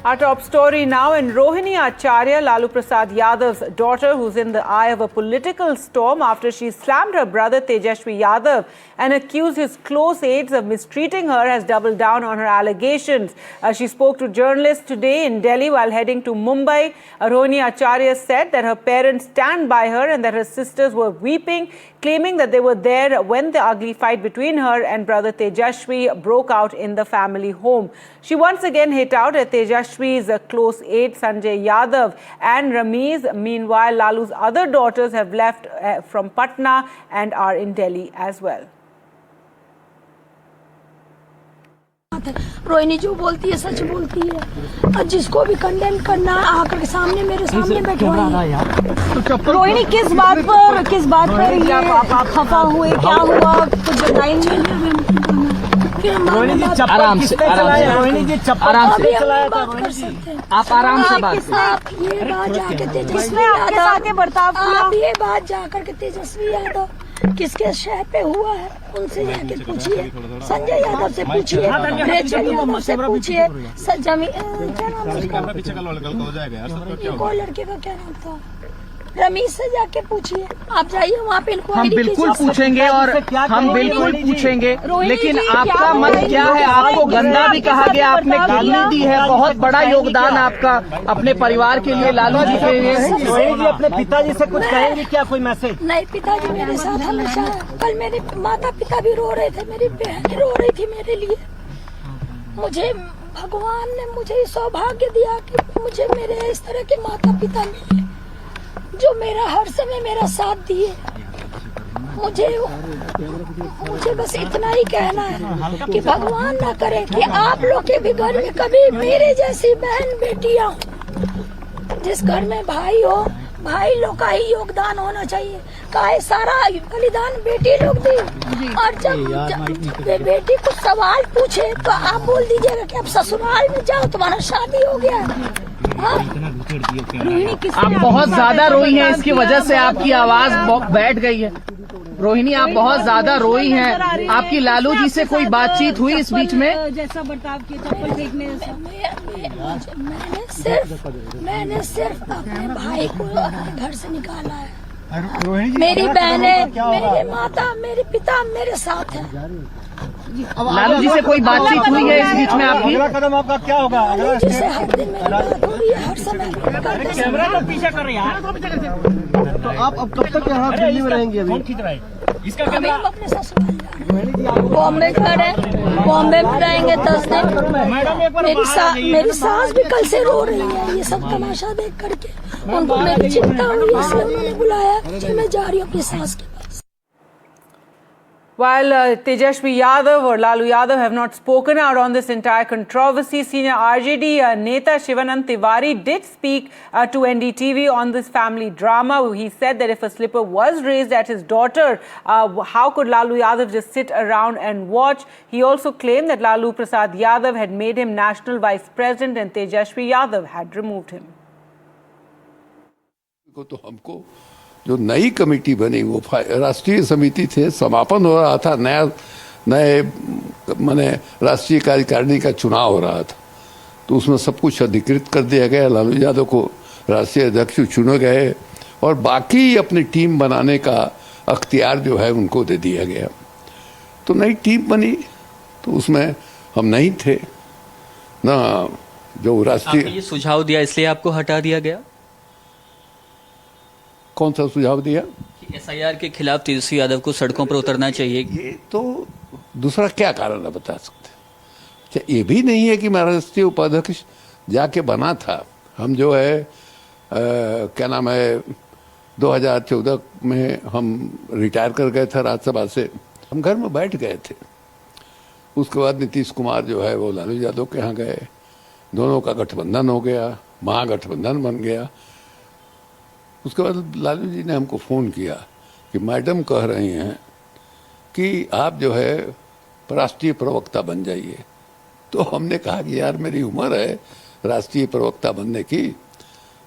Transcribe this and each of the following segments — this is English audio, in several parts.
Our top story now, and Rohini Acharya, Lalu Prasad Yadav's daughter, who's in the eye of a political storm after she slammed her brother Tejashwi Yadav and accused his close aides of mistreating her, has doubled down on her allegations. She spoke to journalists today in Delhi while heading to Mumbai. Rohini Acharya said that her parents stand by her and that her sisters were weeping, claiming that they were there when the ugly fight between her and brother Tejashwi broke out in the family home. She once again hit out at Tejashwi's close aide Sanjay Yadav and Ramiz. Meanwhile, Lalu's other daughters have left from Patna and are in Delhi as well. Rohini जो बोलती है सच बोलती है, और जिसको भी condemn करना आकर के सामने मेरे सामने बैठवाइए। रोहिणी किस बात पर ये खफा हुए, क्या हुआ, कुछ बताएंगे? आराम से रोहिणी जी, आराम से आप आराम से बात ये बात जाके तेजस्वी यादव, आप ये बात जाकर के तेजस्वी यादव किसके शहर पे हुआ है उनसे जाके पूछिए, संजय यादव से पूछिए, रेचल यादव से पूछिए, क्या नाम है लड़के का, क्या नाम था, रमीश से जाके पूछिए। आप जाइए वहाँ पे इनको। हम बिल्कुल पूछेंगे और हम बिल्कुल पूछेंगे, लेकिन आपका मन क्या है? आपको गंदा भी कहा गया, आपने गाली दी है, बहुत बड़ा योगदान आपका अपने परिवार के लिए, लालू जी के लिए। रोहिणी जी अपने पिताजी से कुछ कहेंगे क्या, कोई मैसेज? नहीं, पिताजी मेरे साथ हमेशा। कल मेरे माता पिता भी रो रहे थे, मेरी बहन रो रही थी मेरे लिए। मुझे भगवान ने मुझे सौभाग्य दिया कि मुझे मेरे इस तरह के माता पिता मिले जो मेरा हर समय मेरा साथ दिए। मुझे बस इतना ही कहना है कि भगवान ना करे कि आप लोग के भी घर में कभी मेरे जैसी बहन बेटियां हो। जिस घर में भाई हो, भाई लोग का ही योगदान होना चाहिए। काहे सारा बलिदान बेटी लोग दी, और जब बेटी को सवाल पूछे तो आप बोल दीजिएगा कि आप ससुराल में जाओ, तुम्हारा शादी हो गया। आप बहुत ज्यादा रोई हैं, इसकी वजह से आपकी आवाज बैठ गई है। रोहिणी, आप बहुत ज्यादा रोई हैं। आपकी लालू जी से कोई बातचीत हुई इस बीच में? जैसा बर्ताव किया, चप्पल फेंकने मैंने सिर्फ अपने भाई को अपने घर से निकाला है। मेरी बहनें, मेरे माता, मेरे पिता मेरे साथ हैं। लालू जी से कोई बातचीत हुई है इस बीच में आपकी? अगला कदम आपका क्या होगा? जिसे हर दिन मेरी बात हो रही है, हर समय कैमरा तो पीछे कर रहे हैं। तो आप अब कब तक यहाँ दिल्ली में रहेंगे? अभी इसका कैमरा अपने ससुराल बॉम्बे घर है, बॉम्बे में रहेंगे 10 दिन। मेरी सास भी कल से रो रही है ये सब तमाशा देख करके। उनको मेरी चिंता हुई, इसलिए उन्होंने बुलाया कि मैं जा रही हूँ अपनी सास के पास। While Tejashwi Yadav or Lalu Yadav have not spoken out on this entire controversy, senior RJD Neta Shivanand Tiwari did speak to NDTV on this family drama. He said that if a slipper was raised at his daughter, how could Lalu Yadav just sit around and watch? He also claimed that Lalu Prasad Yadav had made him national vice president and Tejashwi Yadav had removed him. तो हमको जो नई committee बनी वो राष्ट्रीय समिति थे, समापन हो रहा था, नए माने राष्ट्रीय कार्यकारिणी का चुनाव हो रहा था, तो उसमें सब कुछ अधिकृत कर दिया गया। लालू यादव को राष्ट्रीय अध्यक्ष चुने गए और बाकी अपनी टीम बनाने का अख्तियार जो है उनको दे दिया गया। तो नई टीम बनी तो उसमें हम नहीं थे ना। जो राष्ट्रीय ये सुझाव दिया इसलिए आपको हटा दिया गया? कौन सा सुझाव दिया? एसआईआर के खिलाफ तेजस्वी यादव को सड़कों पर उतरना चाहिए। ये तो दूसरा क्या कारण है बता सकते? अच्छा, ये भी नहीं है कि मैं राष्ट्रीय उपाध्यक्ष जाके बना था। हम जो है क्या नाम है 2014 में हम रिटायर कर गए थे राज्यसभा से, हम घर में बैठ गए थे। उसके बाद नीतीश कुमार जो है वो लालू यादव के यहाँ गए, दोनों का गठबंधन हो गया, महागठबंधन बन गया। उसके बाद लालू जी ने हमको फ़ोन किया कि मैडम कह रही हैं कि आप जो है राष्ट्रीय प्रवक्ता बन जाइए। तो हमने कहा कि यार मेरी उम्र है राष्ट्रीय प्रवक्ता बनने की,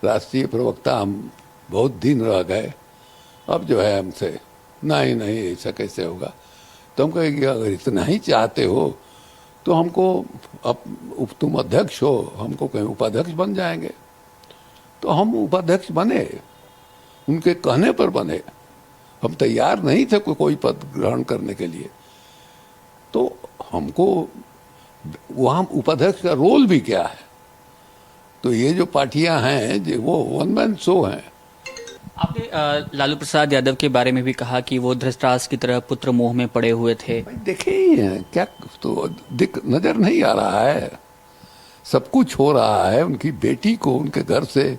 राष्ट्रीय प्रवक्ता हम बहुत दिन रह गए, अब जो है हमसे नहीं ऐसा कैसे होगा। तो हम कहें कि अगर इतना ही चाहते हो तो हमको अब तुम अध्यक्ष हो, हमको कहीं उपाध्यक्ष बन जाएंगे। तो हम उपाध्यक्ष बने, उनके कहने पर बने। हम तैयार नहीं थे कोई पद ग्रहण करने के लिए। तो हमको वहाँ उपाध्यक्ष का रोल भी क्या है? तो ये जो पार्टियां हैं वो वन मैन शो हैं। आपने लालू प्रसाद यादव के बारे में भी कहा कि वो धृतराष्ट्र की तरह पुत्र मोह में पड़े हुए थे। देखे ही हैं क्या, तो नजर नहीं आ रहा है? सब कुछ हो रहा है। उनकी बेटी को उनके घर से,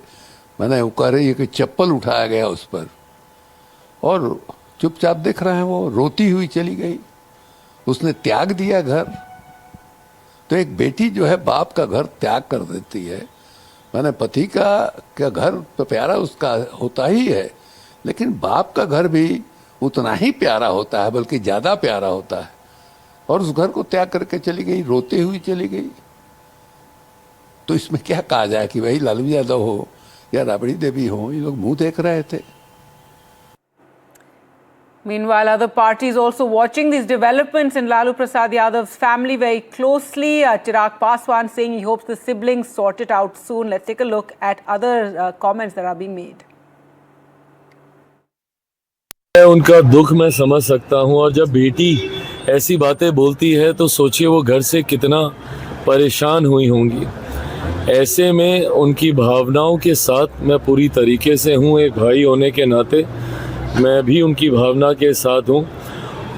मैंने वो कह रही है कि चप्पल उठाया गया उस पर, और चुपचाप देख रहे हैं वो रोती हुई चली गई। उसने त्याग दिया घर। तो एक बेटी जो है बाप का घर त्याग कर देती है। मैंने पति का घर तो प्यारा उसका होता ही है, लेकिन बाप का घर भी उतना ही प्यारा होता है, बल्कि ज्यादा प्यारा होता है। और उस घर को त्याग करके चली गई, रोते हुई चली गई। तो इसमें क्या कहा जाए कि भाई लालू यादव हो या राबड़ी देवी हो, ये लोग मुंह देख रहे थे। Meanwhile, other parties also watching these developments in Lalu Prasad Yadav's family very closely. Chirag Paswan saying he hopes the siblings sort it out soon. Let's take a look at other comments that are being made. उनका दुख मैं समझ सकता हूं, और जब बेटी ऐसी बातें बोलती है तो सोचिए वो घर से कितना परेशान हुई होंगी। ऐसे में उनकी भावनाओं के साथ मैं पूरी तरीके से हूं। एक भाई होने के नाते मैं भी उनकी भावना के साथ हूं,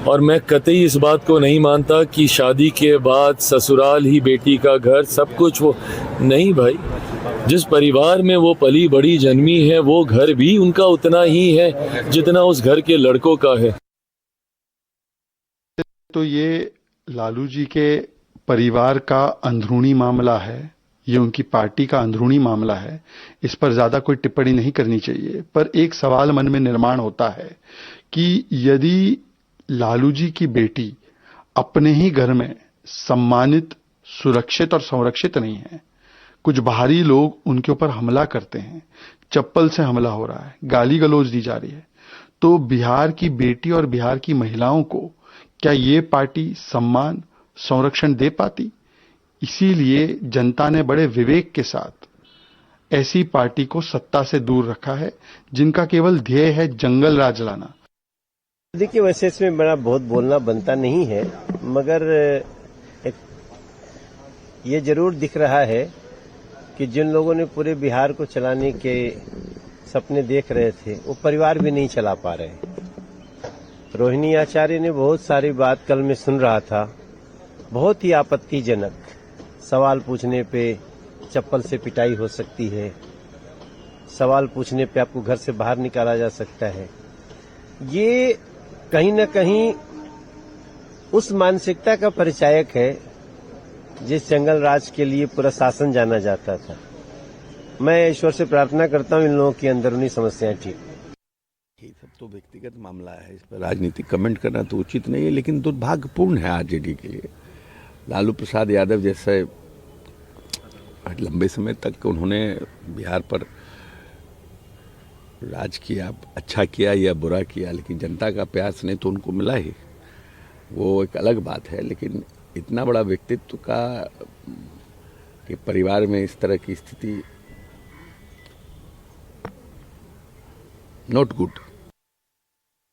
और मैं कतई इस बात को नहीं मानता कि शादी के बाद ससुराल ही बेटी का घर सब कुछ। वो नहीं भाई, जिस परिवार में वो पली बड़ी जन्मी है वो घर भी उनका उतना ही है जितना उस घर के लड़कों का है। तो ये लालू जी के परिवार का अंदरूनी मामला है, ये उनकी पार्टी का अंदरूनी मामला है। इस पर ज्यादा कोई टिप्पणी नहीं करनी चाहिए। पर एक सवाल मन में निर्माण होता है कि यदि लालू जी की बेटी अपने ही घर में सम्मानित, सुरक्षित और संरक्षित नहीं है, कुछ बाहरी लोग उनके ऊपर हमला करते हैं, चप्पल से हमला हो रहा है, गाली गलौज दी जा रही है, तो बिहार की बेटी और बिहार की महिलाओं को क्या ये पार्टी सम्मान, संरक्षण दे पाती? इसीलिए जनता ने बड़े विवेक के साथ ऐसी पार्टी को सत्ता से दूर रखा है जिनका केवल ध्येय है जंगल राज लाना। देखिए, वैसे इसमें बड़ा बहुत बोलना बनता नहीं है, मगर ये जरूर दिख रहा है कि जिन लोगों ने पूरे बिहार को चलाने के सपने देख रहे थे वो परिवार भी नहीं चला पा रहे। रोहिणी आचार्य ने बहुत सारी बात कल मैं सुन रहा था, बहुत ही आपत्तिजनक। सवाल पूछने पे चप्पल से पिटाई हो सकती है, सवाल पूछने पे आपको घर से बाहर निकाला जा सकता है। ये कहीं न कहीं उस मानसिकता का परिचायक है जिस जंगल राज के लिए पूरा शासन जाना जाता था। मैं ईश्वर से प्रार्थना करता हूं इन लोगों की अंदरूनी समस्याएं ठीक। ये सब तो व्यक्तिगत मामला है, इस पर राजनीतिक कमेंट करना तो उचित नहीं है, लेकिन दुर्भाग्यपूर्ण है आरजेडी के लिए। लालू प्रसाद यादव जैसे लंबे समय तक उन्होंने बिहार पर राज किया, अच्छा किया या बुरा किया, लेकिन जनता का प्यार स्नेह तो उनको मिला ही, वो एक अलग बात है। लेकिन इतना बड़ा व्यक्तित्व का कि परिवार में इस तरह की स्थिति नॉट गुड।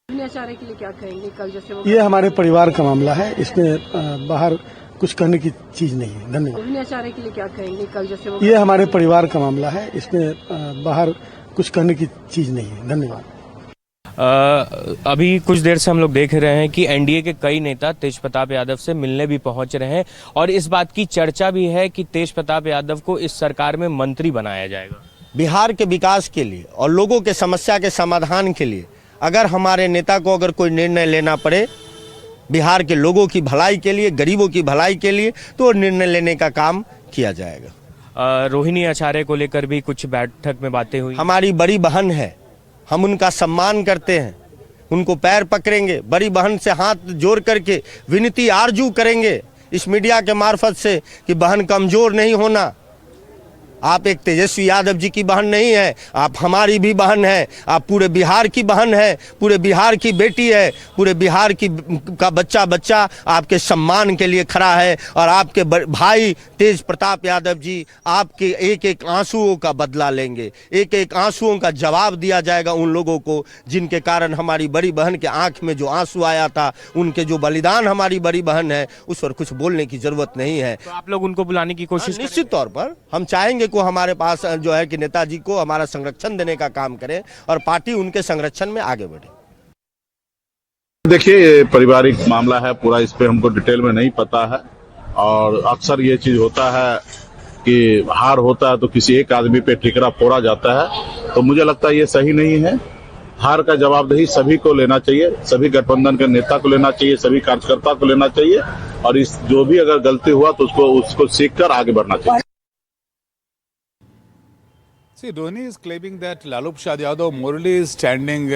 आचार्य के लिए क्या कहेंगे? कल जैसे वो ये हमारे परिवार का मामला है, इसमें बाहर कुछ करने की चीज नहीं है। धन्यवाद। आचार्य के लिए क्या कहेंगे? कल जैसे वो ये हमारे परिवार का मामला है, इसमें बाहर कुछ करने की चीज नहीं है। धन्यवाद। अभी कुछ देर से हम लोग देख रहे हैं कि एनडीए के कई नेता तेज प्रताप यादव से मिलने भी पहुंच रहे हैं, और इस बात की चर्चा भी है कि तेज प्रताप यादव को इस सरकार में मंत्री बनाया जाएगा। बिहार के विकास के लिए और लोगों के समस्या के समाधान के लिए अगर हमारे नेता को अगर कोई निर्णय लेना पड़े बिहार के लोगों की भलाई के लिए, गरीबों की भलाई के लिए, तो निर्णय लेने का काम किया जाएगा। रोहिणी आचार्य को लेकर भी कुछ बैठक में बातें हुई। हमारी बड़ी बहन है, हम उनका सम्मान करते हैं, उनको पैर पकड़ेंगे, बड़ी बहन से हाथ जोड़ करके विनती आरजू करेंगे इस मीडिया के मार्फत से कि बहन कमजोर नहीं होना, आप एक तेजस्वी यादव जी की बहन नहीं है, आप हमारी भी बहन है, आप पूरे बिहार की बहन है, पूरे बिहार की बेटी है, पूरे बिहार की का बच्चा आपके सम्मान के लिए खड़ा है। और आपके भाई तेज प्रताप यादव जी आपके एक एक आंसुओं का बदला लेंगे, एक एक आंसुओं का जवाब दिया जाएगा उन लोगों को जिनके कारण हमारी बड़ी बहन के आंख में जो आंसू आया था, उनके जो बलिदान हमारी बड़ी बहन है, उस पर कुछ बोलने की जरूरत नहीं है। तो आप लोग उनको बुलाने की कोशिश निश्चित तौर पर हम चाहेंगे को हमारे पास जो है कि नेताजी को हमारा संरक्षण देने का काम करें और पार्टी उनके संरक्षण में आगे बढ़े। देखिए, पारिवारिक मामला है पूरा, इस पे हमको डिटेल में नहीं पता है और अक्सर ये चीज होता है कि हार होता है तो किसी एक आदमी पे ठिकरा फोड़ा जाता है, तो मुझे लगता है ये सही नहीं है। हार का जवाबदेही सभी को लेना चाहिए, सभी गठबंधन के नेता को लेना चाहिए, सभी कार्यकर्ता को लेना चाहिए और इस जो भी अगर गलती हुआ तो उसको सीख कर आगे बढ़ना चाहिए। See, Rohini is claiming that Lalu Prasad Yadav morally is standing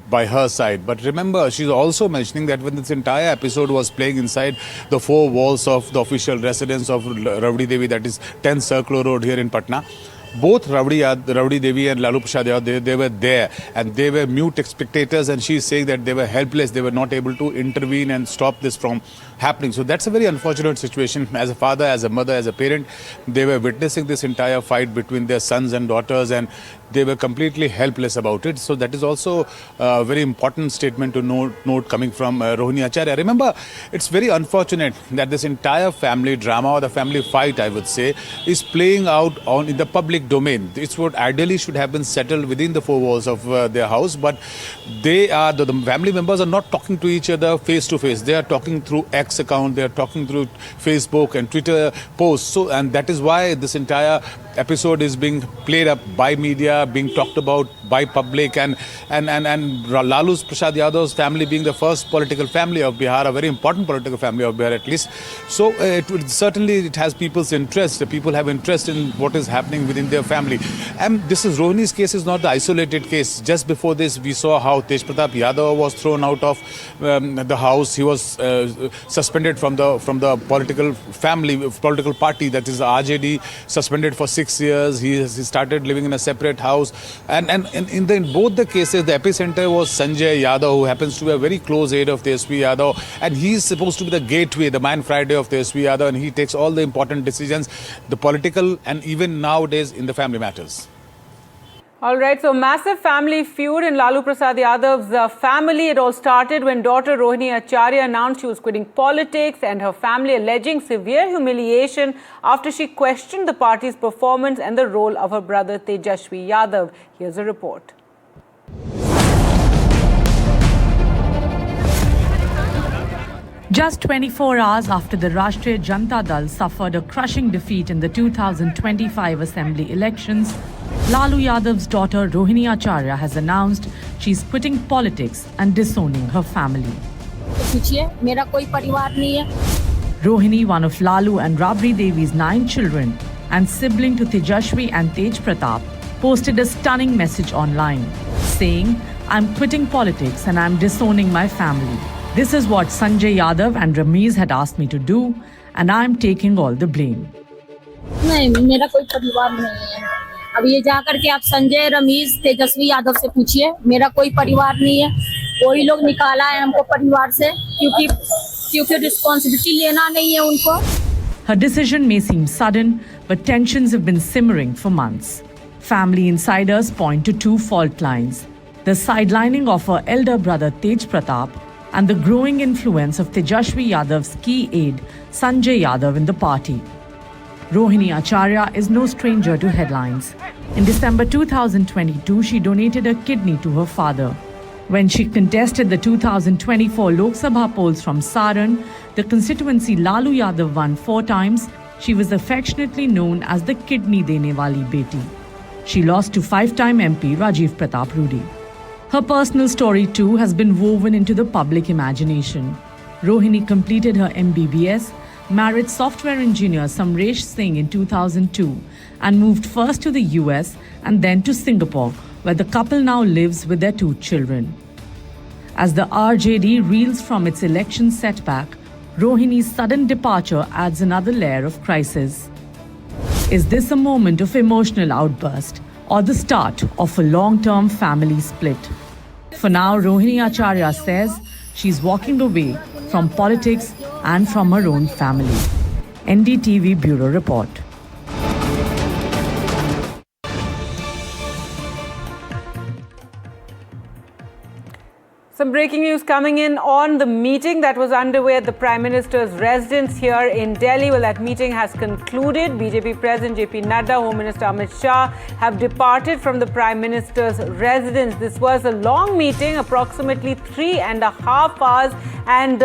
by her side. But remember, she's also mentioning that when this entire episode was playing inside the four walls of the official residence of Rabdi Devi, that is 10 Circular Road here in Patna, both Rabdi Devi and Lalu Prasad Yadav, they were there and they were mute spectators, and she's saying that they were helpless, they were not able to intervene and stop this from happening. So that's a very unfortunate situation. As a father, as a mother, as a parent, they were witnessing this entire fight between their sons and daughters and they were completely helpless about it. So that is also a very important statement to note coming from Rohini Acharya. Remember, it's very unfortunate that this entire family drama or the family fight, I would say, is playing out in the public domain. It's what ideally should have been settled within the four walls of their house, but the family members are not talking to each other face to face. They are talking through X account, they are talking through Facebook and Twitter posts. So, and that is why this entire episode is being played up by media, being talked about by public, and Lalu Prasad Yadav's family being the first political family of Bihar, a very important political family of Bihar at least. So it has people's interest. The people have interest in what is happening within their family. And Rohini's case is not the isolated case. Just before this, we saw how Tej Pratap Yadav was thrown out of the house. He was suspended from the political party, that is the RJD, suspended for 6 years. He started living in a separate house. And in both the cases, the epicenter was Sanjay Yadav, who happens to be a very close aide of Tejaswi Yadav. And he is supposed to be the gateway, the Man Friday of Tejaswi Yadav. And he takes all the important decisions, the political and even nowadays in the family matters. All right, so massive family feud in Lalu Prasad Yadav's family. It all started when daughter Rohini Acharya announced she was quitting politics, and her family alleging severe humiliation after she questioned the party's performance and the role of her brother Tejaswi Yadav. Here's a report. Just 24 hours after the Rashtriya Janata Dal suffered a crushing defeat in the 2025 Assembly elections, Lalu Yadav's daughter Rohini Acharya has announced she's quitting politics and disowning her family. Rohini, one of Lalu and Rabri Devi's 9 children and sibling to Tejaswi and Tej Pratap, posted a stunning message online saying, "I'm quitting politics and I'm disowning my family. This is what Sanjay Yadav and Ramiz had asked me to do and I'm taking all the blame." नहीं, मेरा कोई परिवार नहीं है। अब ये जाकर के आप संजय, रमीज, तेजस्वी यादव से पूछिए, मेरा कोई परिवार नहीं है। वही लोग निकाला है हमको परिवार से क्योंकि रिस्पॉन्सिबिलिटी लेना नहीं है उनको। Her decision may seem sudden, but tensions have been simmering for months. Family insiders point to 2 fault lines: the sidelining of her elder brother Tej Pratap and the growing influence of Tejaswi Yadav's key aide Sanjay Yadav in the party. Rohini Acharya is no stranger to headlines. In December 2022, she donated a kidney to her father. When she contested the 2024 Lok Sabha polls from Saran, the constituency Lalu Yadav won 4 times, she was affectionately known as the Kidney Dene Wali Beti. She lost to 5-time MP Rajiv Pratap Rudy. Her personal story too has been woven into the public imagination. Rohini completed her MBBS, married software engineer Samresh Singh in 2002 and moved first to the US and then to Singapore, where the couple now lives with their 2 children. As the RJD reels from its election setback, Rohini's sudden departure adds another layer of crisis. Is this a moment of emotional outburst or the start of a long-term family split? For now, Rohini Acharya says she's walking away from politics and from her own family. NDTV Bureau Report. Some breaking news coming in on the meeting that was underway at the Prime Minister's residence here in Delhi. Well, that meeting has concluded. BJP President JP Nadda, Home Minister Amit Shah have departed from the Prime Minister's residence. This was a long meeting, approximately 3.5 hours, and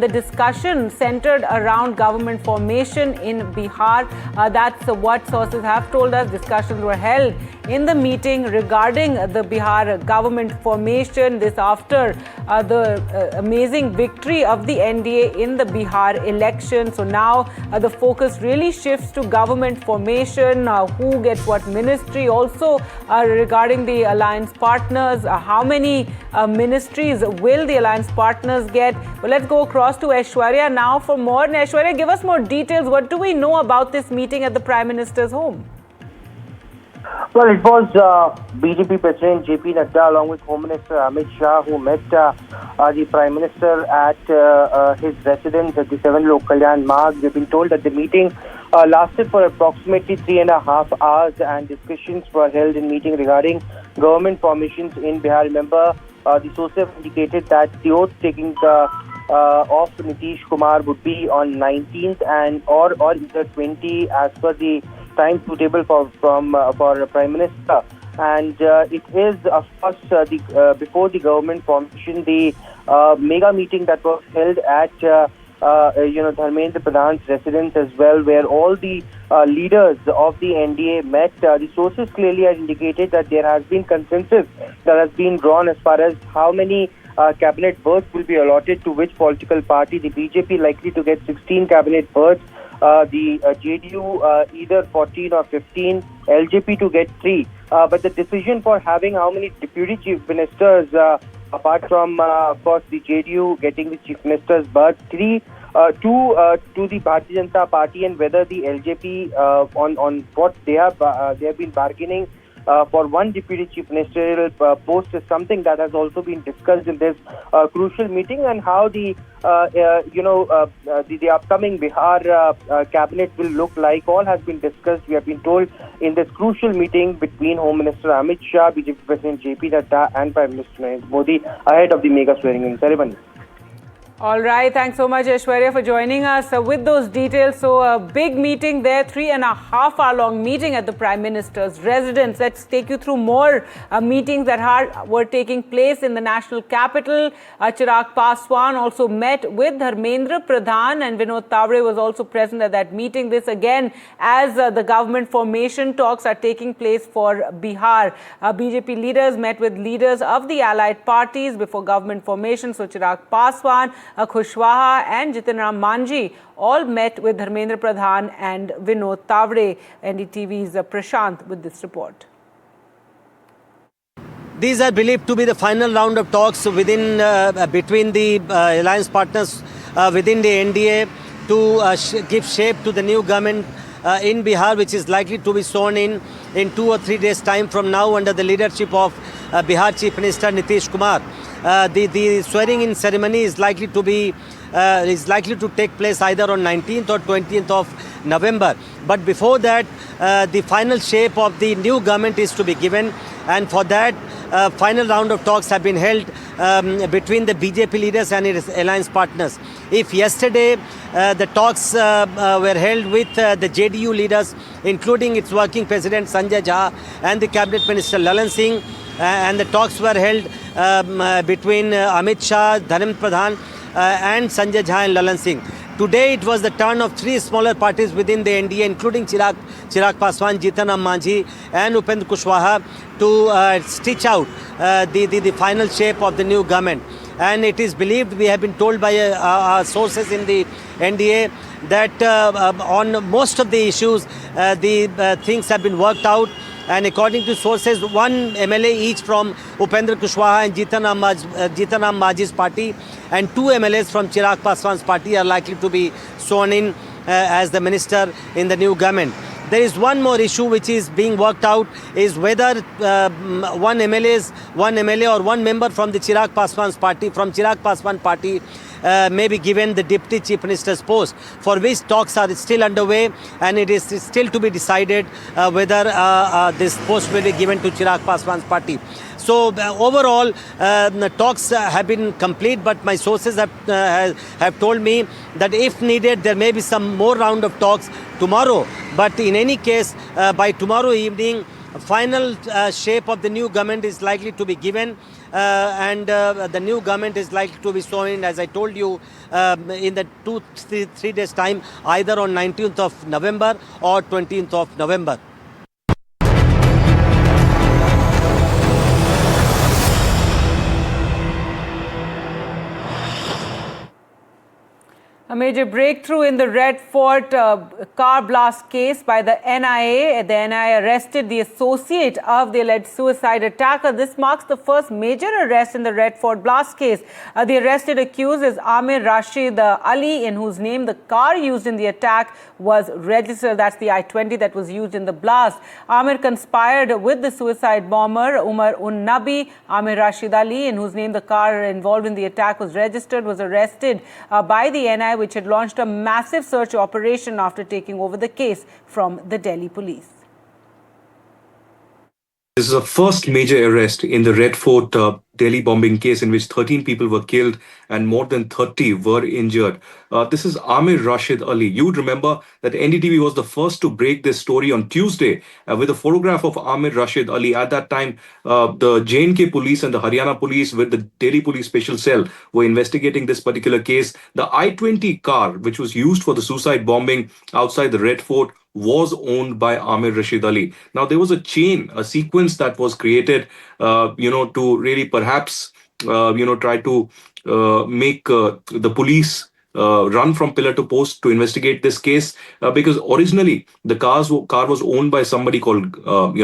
the discussion centered around government formation in Bihar. That's what sources have told us. Discussions were held in the meeting regarding the Bihar government formation. This after the amazing victory of the NDA in the Bihar election. So now the focus really shifts to government formation, who gets what ministry, also regarding the alliance partners, how many ministries will the alliance partners get. Well, let's go across to Aishwarya now for more. And Aishwarya, give us more details. What do we know about this meeting at the Prime Minister's home? Well, it was BJP President JP Nadda along with Home Minister Amit Shah who met the Prime Minister at his residence at the 7 Lok Kalyan Marg. We've been told that the meeting lasted for approximately 3.5 hours and discussions were held in meeting regarding government formations in Bihar. Remember, the sources have indicated that the oath taking of Nitish Kumar would be on 19th and or either 20 as per the time suitable for Prime Minister, and it is of course before the government formation, the mega meeting that was held at Dharmendra Pradhan's residence as well, where all the leaders of the NDA met. The sources clearly have indicated that there has been consensus that has been drawn as far as how many cabinet berths will be allotted to which political party. The BJP likely to get 16 cabinet berths. The JDU either 14 or 15, LJP to get 3. But the decision for having how many deputy chief ministers, apart from of course the JDU getting the chief minister's berth, 3 to the Bharatiya Janata Party, and whether the LJP on what they have been bargaining for one deputy chief ministerial post is something that has also been discussed in this crucial meeting, and how the upcoming Bihar cabinet will look like. All has been discussed, we have been told, in this crucial meeting between Home Minister Amit Shah, BJP President JP Nadda and Prime Minister Narendra Modi ahead of the mega swearing-in ceremony. All right, thanks so much, Aishwarya, for joining us with those details. So a big meeting there, 3.5 hour long meeting at the Prime Minister's residence. Let's take you through more meetings that were taking place in the national capital. Chirag Paswan also met with Dharmendra Pradhan, and Vinod Tavre was also present at that meeting. This again as the government formation talks are taking place for Bihar. BJP leaders met with leaders of the allied parties before government formation. So Chirag Paswan, Kushwaha and Jitin Ram Manjhi all met with Dharmendra Pradhan and Vinod Tavre. NDTV's Prashant with this report. These are believed to be the final round of talks between the alliance partners within the NDA to give shape to the new government in Bihar, which is likely to be sworn in 2 or 3 days' time from now under the leadership of Bihar Chief Minister Nitish Kumar. The swearing-in ceremony is likely to take place either on 19th or 20th of November. But before that, the final shape of the new government is to be given, and for that, final round of talks have been held between the BJP leaders and its alliance partners. If yesterday the talks were held with the JDU leaders, including its working president Sanjay Jha and the cabinet minister Lalan Singh, and the talks were held between Amit Shah, Dharmendra Pradhan and Sanjay Jha and Lalan Singh. Today it was the turn of 3 smaller parties within the NDA, including Chirag Paswan, Jitin Ram Manjhi and Upendra Kushwaha, to stitch out the final shape of the new government. And it is believed, we have been told by our sources in the NDA, that on most of the issues the things have been worked out. And according to sources, 1 MLA each from Upendra Kushwaha and Jitin Ram Manjhi's party and 2 MLAs from Chirag Paswan's party are likely to be sworn in as the minister in the new government. There is one more issue which is being worked out, is whether one MLA or one member from the Chirag Paswan party may be given the Deputy Chief Minister's post, for which talks are still underway, and it is still to be decided whether this post will be given to Chirag Paswan's party. So overall, the talks have been complete, but my sources have told me that if needed, there may be some more round of talks tomorrow. But in any case, by tomorrow evening, final shape of the new government is likely to be given, and the new government is likely to be sworn, as I told you, in the 2-3 days time, either on 19th of November or 20th of November. A major breakthrough in the Red Fort car blast case by the NIA. The NIA arrested the associate of the alleged suicide attacker. This marks the first major arrest in the Red Fort blast case. The arrested accused is Amir Rashid Ali, in whose name the car used in the attack was registered. That's the I-20 that was used in the blast. Amir conspired with the suicide bomber Umar Un-Nabi. Amir Rashid Ali, in whose name the car involved in the attack was registered, was arrested by the NIA, which had launched a massive search operation after taking over the case from the Delhi police. This is the first major arrest in the Red Fort Delhi bombing case, in which 13 people were killed and more than 30 were injured. This is Amir Rashid Ali. You would remember that NDTV was the first to break this story on Tuesday with a photograph of Amir Rashid Ali. At that time, the J&K police and the Haryana police with the Delhi police special cell were investigating this particular case. The I-20 car, which was used for the suicide bombing outside the Red Fort, was owned by Amir Rashid Ali. Now, there was a sequence that was created, to really perhaps, try to make the police run from pillar to post to investigate this case, because originally the car was owned by somebody called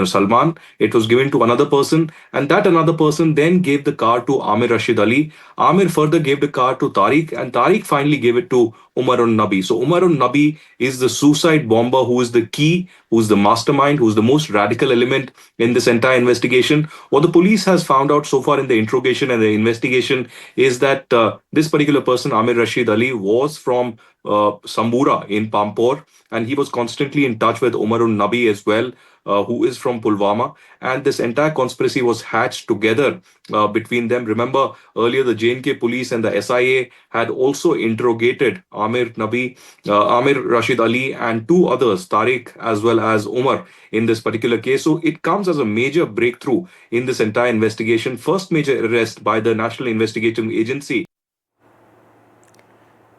Salman. It was given to another person, and that another person then gave the car to Amir Rashid Ali. Amir further gave the car to Tariq, and Tariq finally gave it to Umar Un-Nabi. So Umar Un-Nabi is the suicide bomber who is the key, who is the mastermind, who is the most radical element in this entire investigation. What the police has found out so far in the interrogation and the investigation is that this particular person, Amir Rashid Ali, was from Sambura in Pampore, and he was constantly in touch with Umar Un-Nabi as well, who is from Pulwama, and this entire conspiracy was hatched together between them. Remember, earlier the J&K police and the SIA had also interrogated Amir Rashid Ali and two others, Tariq as well as Umar, in this particular case. So it comes as a major breakthrough in this entire investigation. First major arrest by the National Investigative Agency.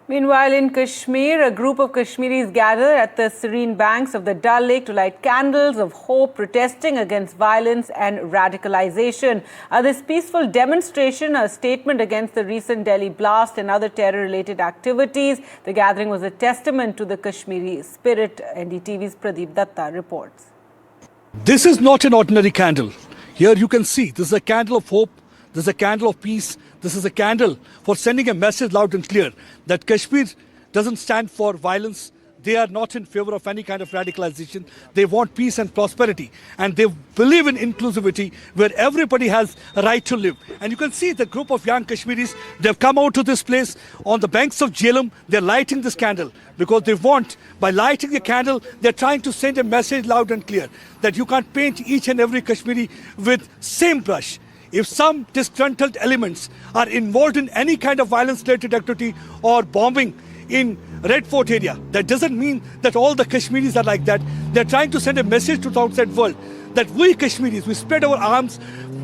Meanwhile, in Kashmir, a group of Kashmiris gathered at the serene banks of the Dal Lake to light candles of hope, protesting against violence and radicalization. This peaceful demonstration, a statement against the recent Delhi blast and other terror-related activities. The gathering was a testament to the Kashmiri spirit. NDTV's Pradeep Datta reports. This is not an ordinary candle. Here you can see this is a candle of hope. This is a candle of peace. This is a candle for sending a message loud and clear that Kashmir doesn't stand for violence. They are not in favor of any kind of radicalization. They want peace and prosperity. And they believe in inclusivity where everybody has a right to live. And you can see the group of young Kashmiris, they've come out to this place on the banks of Jhelum. They're lighting this candle because they want, by lighting the candle, they're trying to send a message loud and clear that you can't paint each and every Kashmiri with same brush. If some disgruntled elements are involved in any kind of violence-related activity or bombing in Red Fort area, that doesn't mean that all the Kashmiris are like that. They're trying to send a message to the outside world that we Kashmiris, we spread our arms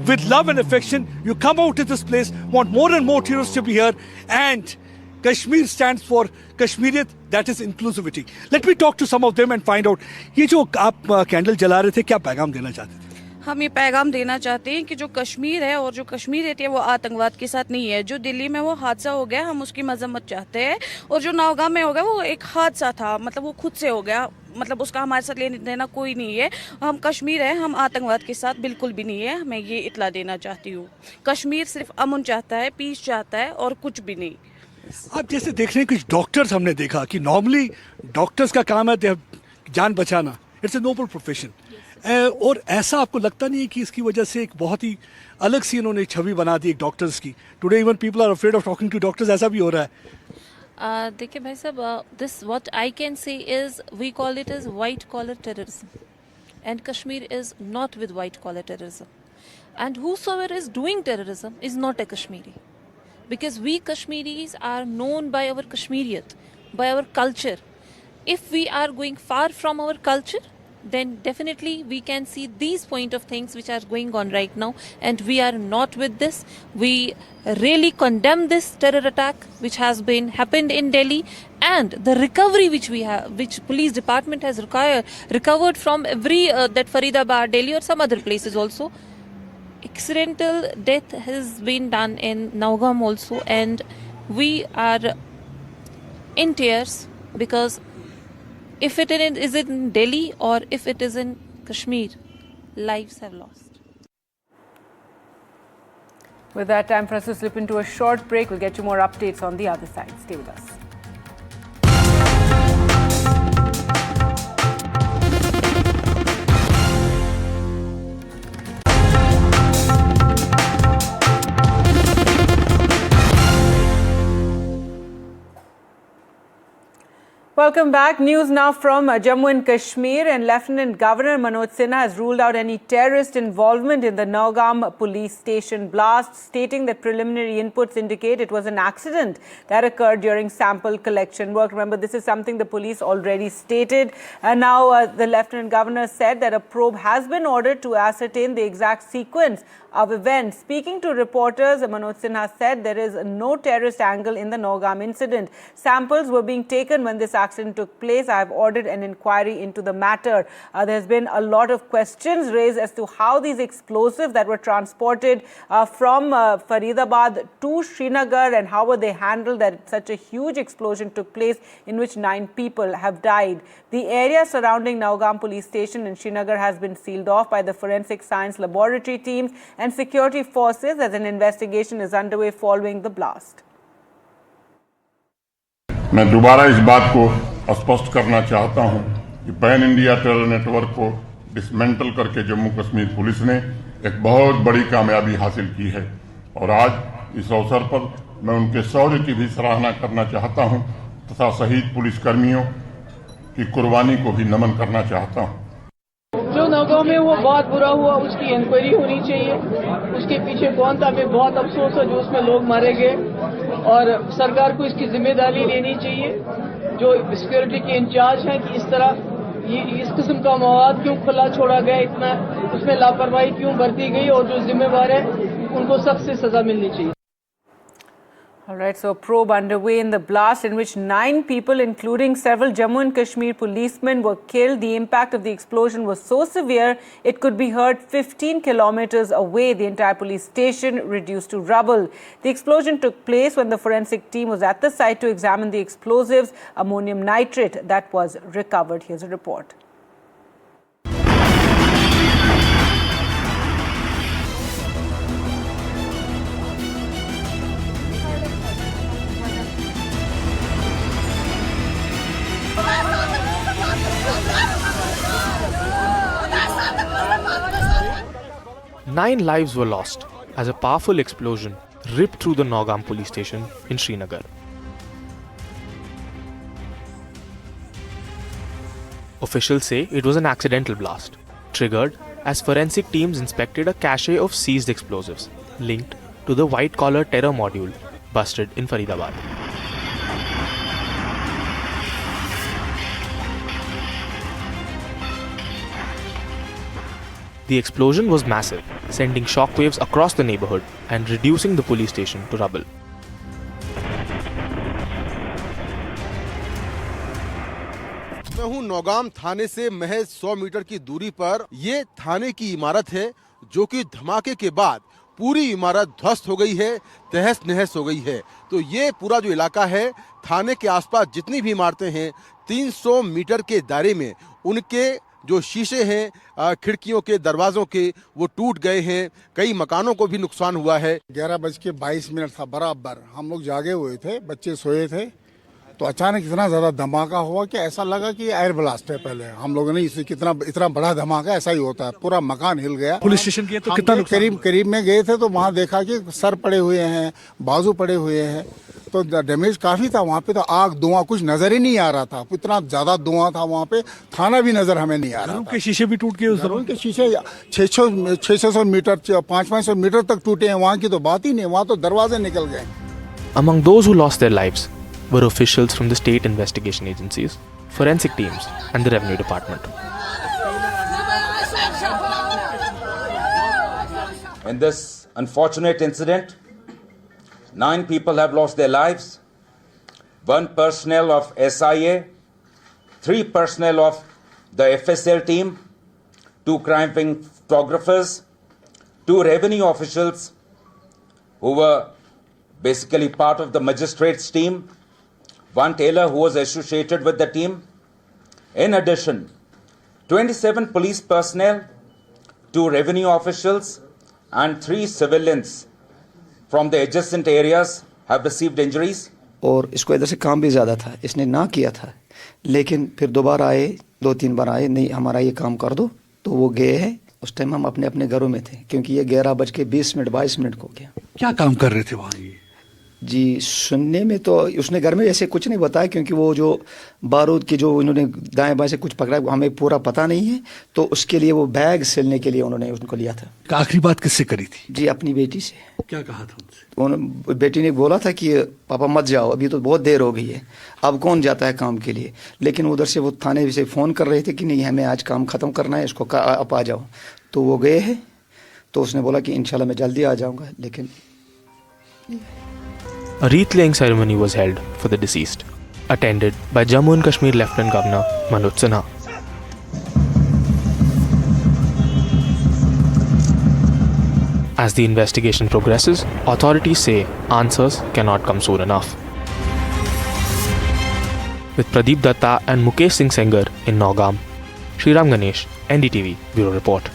with love and affection. You come out to this place, want more and more tourists to be here, and Kashmir stands for Kashmiriyat, that is inclusivity. Let me talk to some of them and find out. ये जो आप candle जला रहे थे, क्या पैगाम देना चाहते थे? हम ये पैगाम देना चाहते हैं कि जो कश्मीर है और जो कश्मीर रहती है वो आतंकवाद के साथ नहीं है। जो दिल्ली में वो हादसा हो गया, हम उसकी मजम्मत चाहते हैं, और जो नौगांव में हो गया वो एक हादसा था, मतलब वो खुद से हो गया, मतलब उसका हमारे साथ लेने देना कोई नहीं है। हम कश्मीर है, हम आतंकवाद के साथ बिल्कुल भी नहीं है। मैं ये इतला देना चाहती हूँ। कश्मीर सिर्फ अमन चाहता है, पीस चाहता है, और कुछ भी नहीं। आप जैसे देख रहे हैं कुछ डॉक्टर्स हमने देखा कि नॉर्मली डॉक्टर्स का काम है जान बचाना, इट्स ए नोबल प्रोफेशन। और ऐसा आपको लगता नहीं है कि इसकी वजह से एक बहुत ही अलग सी इन्होंने छवि बना दी एक डॉक्टर्स की? Today even people are afraid of talking to doctors, ऐसा भी हो रहा है। देखिए भाई साहब, this what I can say is we call it is white collar terrorism and Kashmir is not with white collar terrorism, and whosoever is doing terrorism is not a Kashmiri, because we Kashmiris are known by our Kashmiriyat, by our culture. If we are going far from our culture, then definitely we can see these point of things which are going on right now, and we are not with this. We really condemn this terror attack which has been happened in Delhi, and the recovery which we have, which police department has recovered from every that Faridabad, Delhi or some other places also. Accidental death has been done in Naugam also, and we are in tears because if it is in Delhi or if it is in Kashmir, lives have lost. With that, time for us to slip into a short break. We'll get you more updates on the other side. Stay with us. Welcome back. News now from Jammu and Kashmir, and Lieutenant Governor Manoj Sinha has ruled out any terrorist involvement in the Naugam police station blast, stating that preliminary inputs indicate it was an accident that occurred during sample collection work. Remember, this is something the police already stated, and now the Lieutenant Governor said that a probe has been ordered to ascertain the exact sequence of events. Speaking to reporters, Manoj Sinha said there is no terrorist angle in the Naugam incident. Samples were being taken when this accident took place. I have ordered an inquiry into the matter. There has been a lot of questions raised as to how these explosives that were transported from Faridabad to Srinagar, and how were they handled, that such a huge explosion took place in which 9 people have died. The area surrounding Naugam police station in Srinagar has been sealed off by the forensic science laboratory teams and security forces as an investigation is underway following the blast. मैं दोबारा इस बात को स्पष्ट करना चाहता हूं कि पैन इंडिया टेरर नेटवर्क को डिसमेंटल करके जम्मू कश्मीर पुलिस ने एक बहुत बड़ी कामयाबी हासिल की है, और आज इस अवसर पर मैं उनके शौर्य की भी सराहना करना चाहता हूं तथा शहीद पुलिसकर्मियों की कुर्बानी को भी नमन करना चाहता हूं। जो नौगांव में वो बहुत बुरा हुआ, उसकी इंक्वायरी होनी चाहिए, उसके पीछे कौन था। हमें बहुत अफसोस है जो उसमें लोग मारे गए, और सरकार को इसकी जिम्मेदारी लेनी चाहिए, जो सिक्योरिटी के इंचार्ज हैं, कि इस तरह इस किस्म का मवाद क्यों खुला छोड़ा गया, इतना उसमें लापरवाही क्यों बरती गई, और जो जिम्मेवार है उनको सख्त से सजा मिलनी चाहिए। All right, so a probe underway in the blast in which 9 people, including several Jammu and Kashmir policemen, were killed. The impact of the explosion was so severe it could be heard 15 kilometers away. The entire police station reduced to rubble. The explosion took place when the forensic team was at the site to examine the explosives, ammonium nitrate, that was recovered. Here's a report. Nine lives were lost as a powerful explosion ripped through the Naugam police station in Srinagar. Officials say it was an accidental blast, triggered as forensic teams inspected a cache of seized explosives linked to the white-collar terror module busted in Faridabad. The explosion was massive, sending shockwaves across the neighborhood and reducing the police station to rubble. मैं हूं नौगाम थाने से महज 100 metre की दूरी पर। ये थाने की इमारत है जो कि धमाके के बाद पूरी इमारत ध्वस्त हो गई है, तहस नहस हो गई है। तो ये पूरा जो इलाका है, थाने के आसपास जितनी भी इमारतें हैं, 300 मीटर के दायरे में उनके जो शीशे हैं खिड़कियों के, दरवाजों के, वो टूट गए हैं। कई मकानों को भी नुकसान हुआ है। 11:22 था बराबर। हम लोग जागे हुए थे, बच्चे सोए थे, तो अचानक इतना ज़्यादा धमाका हुआ कि ऐसा लगा कि एयर ब्लास्ट है। पहले हम लोगों ने इसे इतना बड़ा धमाका ऐसा ही होता है, पूरा मकान हिल गया। पुलिस स्टेशन के तो कितना करीब में गए थे तो वहाँ देखा कि सर पड़े हुए हैं, बाजू पड़े हुए हैं, तो डैमेज काफ़ी था वहाँ पे। तो आग धुआं कुछ नज़र ही नहीं आ रहा था, इतना ज़्यादा धुआं था वहाँ पे, थाना भी नज़र हमें नहीं आ रहा था। के शीशे भी टूट गए उस घरों के शीशे 600 मीटर 500 मीटर तक टूटे हैं। वहाँ की तो बात ही नहीं, वहाँ तो दरवाजे निकल गए। Among those who lost their lives were officials from the state investigation agencies, forensic teams, and the revenue department. In this unfortunate incident, 9 people have lost their lives, 1 personnel of SIA, 3 personnel of the FSL team, 2 crime scene photographers, 2 revenue officials who were basically part of the magistrates team, 1 tailor who was associated with the team. In addition, 27 police personnel, 2 revenue officials, and 3 civilians from the adjacent areas have received injuries. और इसको इधर से काम भी ज़्यादा था, इसने ना किया था, लेकिन फिर दोबारा आए, 2-3 बार आए, नहीं हमारा ये काम कर दो, तो वो गए हैं। उस टाइम हम अपने अपने घरों में थे, क्योंकि ये 11:20 को गया। क्या काम कर रहे थे वहाँ ये? जी सुनने में तो उसने घर में ऐसे कुछ नहीं बताया, क्योंकि वो जो बारूद की जो उन्होंने दाएं बाएं से कुछ पकड़ा हमें पूरा पता नहीं है, तो उसके लिए वो बैग सिलने के लिए उन्होंने उनको लिया था। आखिरी बात किससे करी थी? जी अपनी बेटी से। क्या कहा था उनसे? बेटी ने बोला था कि पापा मत जाओ, अभी तो बहुत देर हो गई है, अब कौन जाता है काम के लिए। लेकिन उधर से वो थाने से फ़ोन कर रहे थे कि नहीं हमें आज काम ख़त्म करना है, इसको आप आ जाओ। तो वो गए हैं, तो उसने बोला कि इंशाल्लाह मैं जल्दी आ जाऊँगा। लेकिन A wreath laying ceremony was held for the deceased, attended by Jammu and Kashmir Lieutenant Governor Manoj Sinha. As the investigation progresses, authorities say answers cannot come soon enough. With Pradeep Datta and Mukesh Singh Sengar in Nagaum, Sriram Ganesh, NDTV Bureau Report.